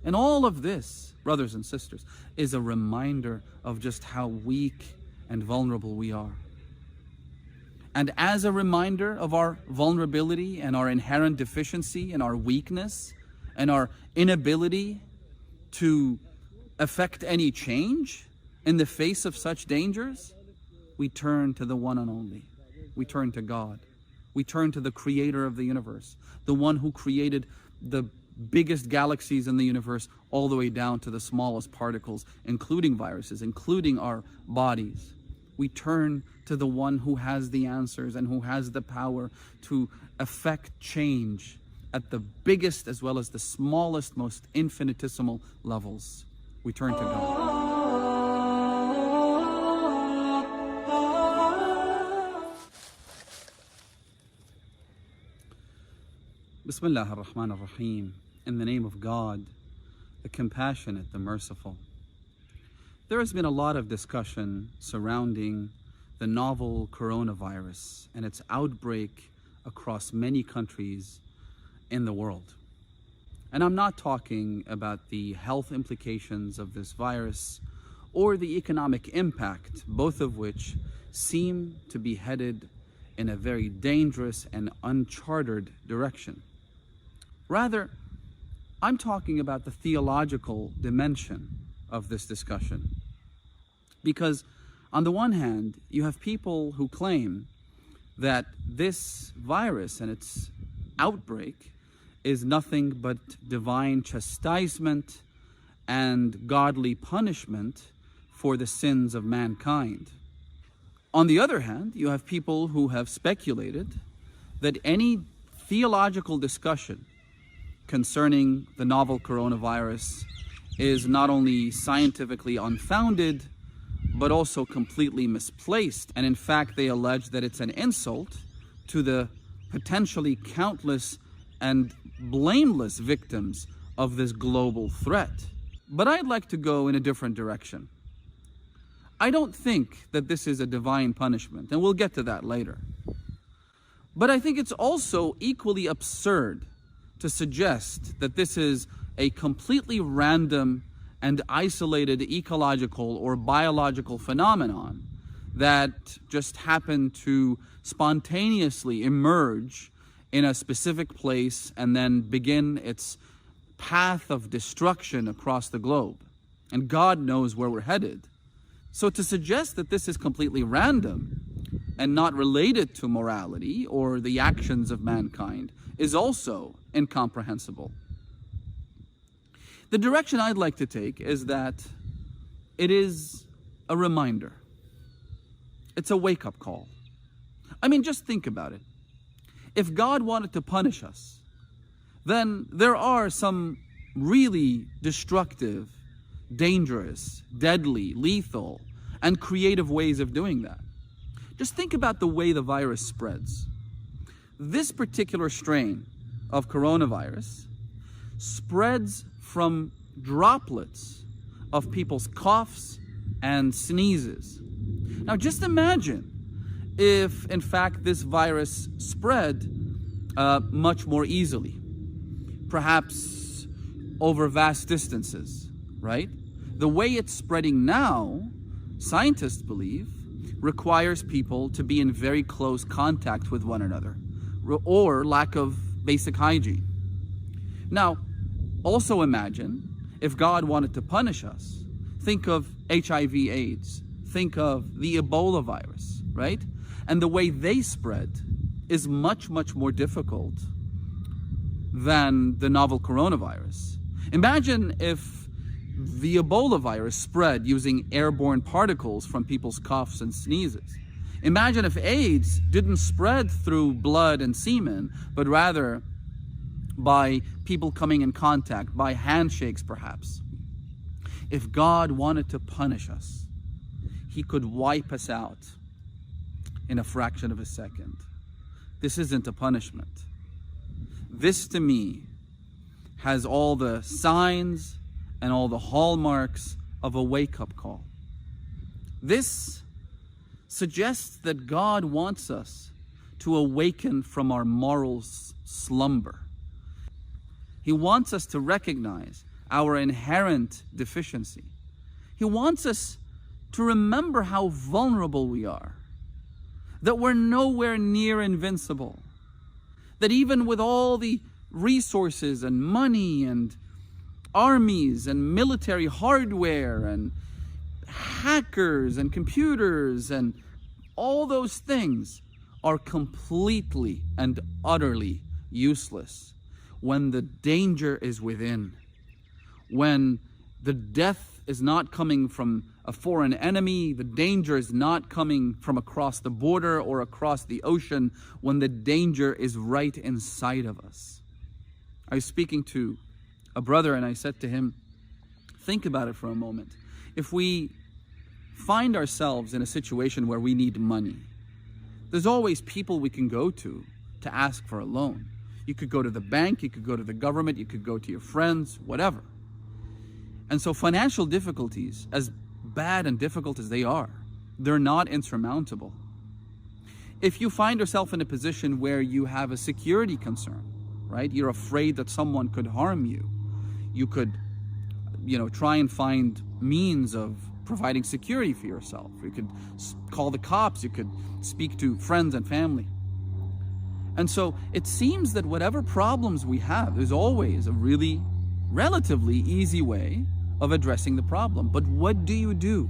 And all of this, brothers and sisters, is a reminder of just how weak and vulnerable we are. And as a reminder of our vulnerability and our inherent deficiency and our weakness and our inability to affect any change in the face of such dangers, we turn to the one and only. We turn to God. We turn to the creator of the universe, the one who created the biggest galaxies in the universe all the way down to the smallest particles, including viruses, including our bodies. We turn to the one who has the answers and who has the power to affect change at the biggest as well as the smallest, most infinitesimal levels. We turn to God. Bismillah ar-Rahman ar-Rahim. In the name of God, the compassionate, the merciful. There has been a lot of discussion surrounding the novel coronavirus and its outbreak across many countries in the world. And I'm not talking about the health implications of this virus or the economic impact, both of which seem to be headed in a very dangerous and uncharted direction. Rather, I'm talking about the theological dimension of this discussion. Because on the one hand, you have people who claim that this virus and its outbreak is nothing but divine chastisement and godly punishment for the sins of mankind. On the other hand, you have people who have speculated that any theological discussion concerning the novel coronavirus is not only scientifically unfounded, but also completely misplaced. And in fact, they allege that it's an insult to the potentially countless and blameless victims of this global threat. But I'd like to go in a different direction. I don't think that this is a divine punishment, and we'll get to that later. But I think it's also equally absurd to suggest that this is a completely random and isolated ecological or biological phenomenon that just happened to spontaneously emerge in a specific place and then begin its path of destruction across the globe. And God knows where we're headed. So to suggest that this is completely random and not related to morality or the actions of mankind is also incomprehensible. The direction I'd like to take is that it is a reminder. It's a wake-up call. I mean, just think about it. If God wanted to punish us, then there are some really destructive, dangerous, deadly, lethal, and creative ways of doing that. Just think about the way the virus spreads. This particular strain of coronavirus spreads from droplets of people's coughs and sneezes. Now just imagine if, in fact, this virus spread much more easily, perhaps over vast distances, right? The way it's spreading now, scientists believe, requires people to be in very close contact with one another, or lack of basic hygiene. Now, also imagine if God wanted to punish us. Think of HIV/AIDS. Think of the Ebola virus, right? And the way they spread is much, much more difficult than the novel coronavirus. Imagine if the Ebola virus spread using airborne particles from people's coughs and sneezes. Imagine if AIDS didn't spread through blood and semen, but rather by people coming in contact, by handshakes perhaps. If God wanted to punish us, He could wipe us out in a fraction of a second. This isn't a punishment. This, to me, has all the signs and all the hallmarks of a wake-up call. This suggests that God wants us to awaken from our moral slumber. He wants us to recognize our inherent deficiency. He wants us to remember how vulnerable we are, that we're nowhere near invincible, that even with all the resources and money and armies and military hardware and hackers and computers and all those things are completely and utterly useless when the danger is within, when the death is not coming from a foreign enemy, the danger is not coming from across the border or across the ocean, when the danger is right inside of us. I was speaking to a brother and I said to him, think about it for a moment. If we find ourselves in a situation where we need money, there's always people we can go to ask for a loan. You could go to the bank, you could go to the government, you could go to your friends, whatever. And so financial difficulties, as bad and difficult as they are, they're not insurmountable. If you find yourself in a position where you have a security concern, right? You're afraid that someone could harm you. You could, try and find means of providing security for yourself. You could call the cops, you could speak to friends and family. And so it seems that whatever problems we have, there's always a really relatively easy way of addressing the problem. But what do you do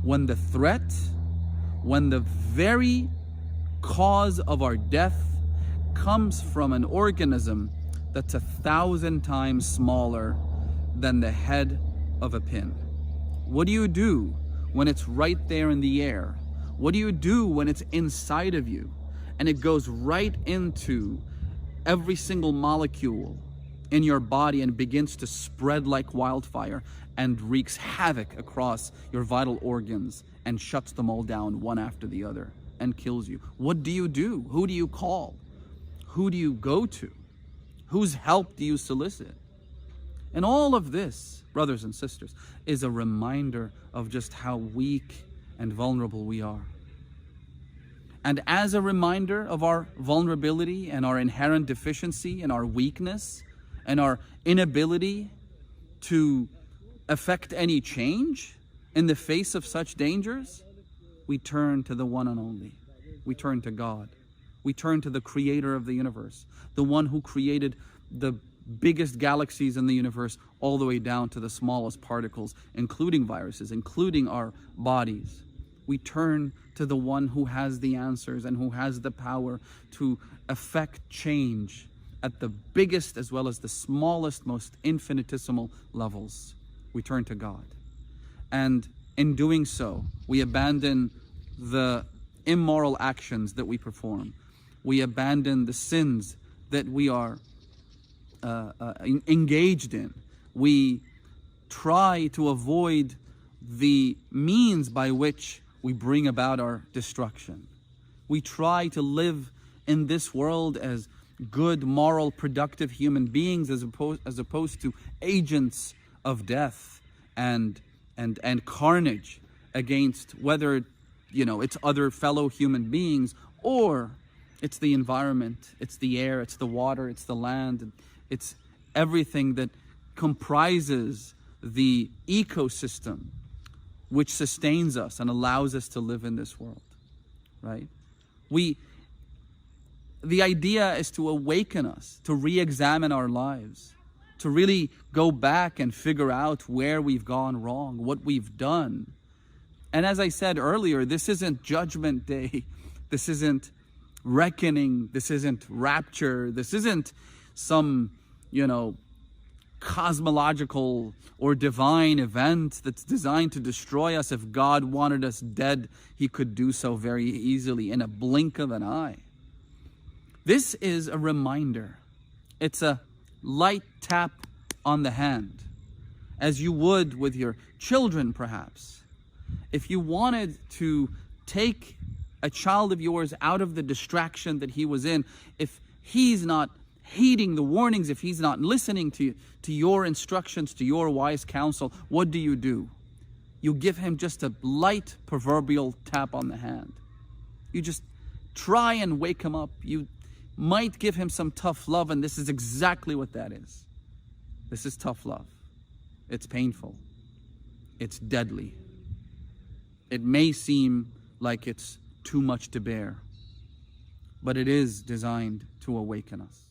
when the threat, when the very cause of our death comes from an organism that's 1,000 times smaller than the head of a pin? What do you do when it's right there in the air? What do you do when it's inside of you and it goes right into every single molecule in your body and begins to spread like wildfire and wreaks havoc across your vital organs and shuts them all down one after the other and kills you? What do you do? Who do you call? Who do you go to? Whose help do you solicit? And all of this, brothers and sisters, is a reminder of just how weak and vulnerable we are. And as a reminder of our vulnerability and our inherent deficiency and our weakness and our inability to affect any change in the face of such dangers, we turn to the one and only. We turn to God. We turn to the creator of the universe, the one who created the biggest galaxies in the universe all the way down to the smallest particles, including viruses, including our bodies. We turn to the one who has the answers and who has the power to affect change at the biggest as well as the smallest, most infinitesimal levels. We turn to God. And in doing so, we abandon the immoral actions that we perform. We abandon the sins that we are engaged in. We try to avoid the means by which we bring about our destruction. We try to live in this world as good, moral, productive human beings as opposed to agents of death and carnage against whether it's other fellow human beings or it's the environment, it's the air, it's the water, it's the land, it's everything that comprises the ecosystem which sustains us and allows us to live in this world, right? The idea is to awaken us, to re-examine our lives, to really go back and figure out where we've gone wrong, what we've done. And as I said earlier, this isn't Judgment Day, this isn't reckoning, this isn't rapture, this isn't some, cosmological or divine event that's designed to destroy us. If God wanted us dead, he could do so very easily in a blink of an eye. This is a reminder. It's a light tap on the hand, as you would with your children perhaps. If you wanted to take a child of yours out of the distraction that he was in, if he's not heeding the warnings, if he's not listening to your instructions, to your wise counsel, what do? You give him just a light proverbial tap on the hand. You just try and wake him up. You might give him some tough love, and this is exactly what that is. This is tough love. It's painful. It's deadly. It may seem like it's too much to bear, but it is designed to awaken us.